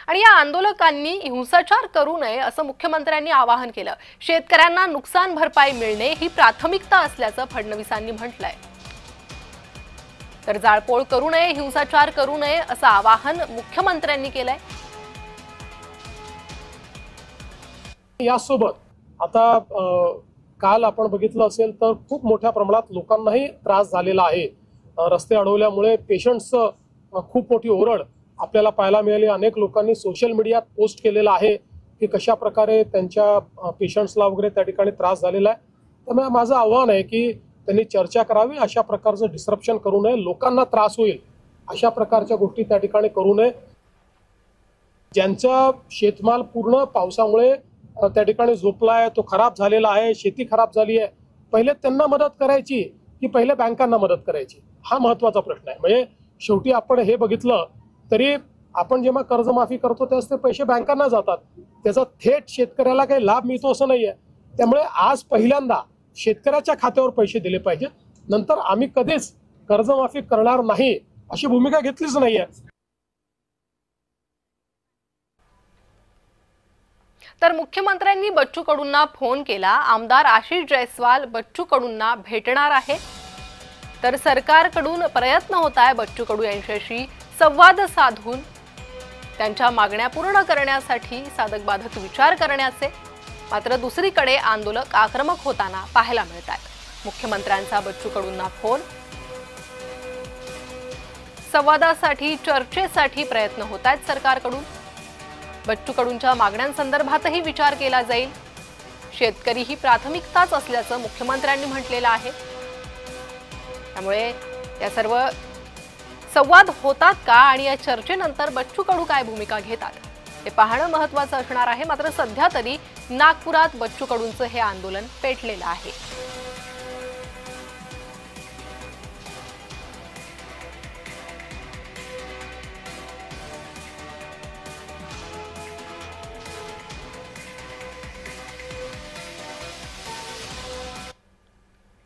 आणि या आंदोलकांनी हिंसाचार करू नये असं मुख्यमंत्र्यांनी आवाहन केलं। शेतकऱ्यांना नुकसान भरपाई मिळणे ही प्राथमिकता असल्याचं फडणवीसांनी म्हटलंय। तर जाळपोळ करू नये, हिंसाचार करू नये असं आवाहन मुख्यमंत्र्यांनी केलंय। यासोबत आता काल आपण बघितलं असेल तर खूप मोठ्या प्रमाणात लोकांनाही त्रास झालेला आहे। रस्ते अडवल्यामुळे पेशंट्सचं खूप मोठी ओरड आपल्याला पाहायला मिळाली। अनेक लोकांनी सोशल मीडियात पोस्ट केलेलं आहे की कशा प्रकारे त्यांच्या पेशंट्सला वगैरे त्या ठिकाणी त्रास झालेला आहे। त्यामुळे माझं आव्हान आहे की त्यांनी चर्चा करावी, अशा प्रकारचं डिस्ट्रप्शन करू नये, लोकांना त्रास होईल अशा प्रकारच्या गोष्टी त्या ठिकाणी करू नये। ज्यांचा शेतमाल पूर्ण पावसामुळे त्या ठिकाणी झोपलाय, तो खराब झालेला आहे, शेती खराब झाली आहे, पहिले त्यांना मदत करायची की पहिले बँकांना मदत करायची, हा महत्त्वाचा प्रश्न आहे। म्हणजे शेवटी आपण हे बघितलं तरी आपण जेव्हा कर्जमाफी करतो त्यास ते पैसे बँकांना जातात, त्याचा थेट शेतकऱ्याला काही लाभ मिळतो असं नाहीये। त्यामुळे आज पहिल्यांदा शेतकऱ्याच्या खात्यावर पैसे दिले पाहिजेत, नंतर आम्ही कधीच कर्जमाफी करणार नाही अशी भूमिका घेतलीच नाहीये। तर मुख्यमंत्र्यांनी बच्चू कडूंना फोन केला। आमदार आशिष जयस्वाल बच्चू कडूंना भेटणार आहे। तर सरकारकडून प्रयत्न होत आहे बच्चू कडू यांच्याशी संवाद साधून त्यांच्या मागण्या पूर्ण करण्यासाठी साधक बाधक विचार करण्याचे। मात्र दुसरीकडे आंदोलक आक्रमक होताना पाहायला मिळतात। मुख्यमंत्र्यांचा बच्चू कडूंना फोन, संवादासाठी चर्चेसाठी प्रयत्न होत आहेत सरकारकडून। बच्चू कडूंच्या मागण्यांसंदर्भातही विचार केला जाईल। शेतकरी ही प्राथमिकताच असल्याचं मुख्यमंत्र्यांनी म्हटलेलं आहे। त्यामुळे या सर्व संवाद होतात का आणि या चर्चेनंतर बच्चू कडू काय भूमिका घेतात हे पाहणं महत्त्वाचं असणार आहे। मात्र सध्या तरी नागपुरात बच्चू कडूंचं हे आंदोलन पेटलेलं आहे।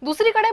दुसरीकडे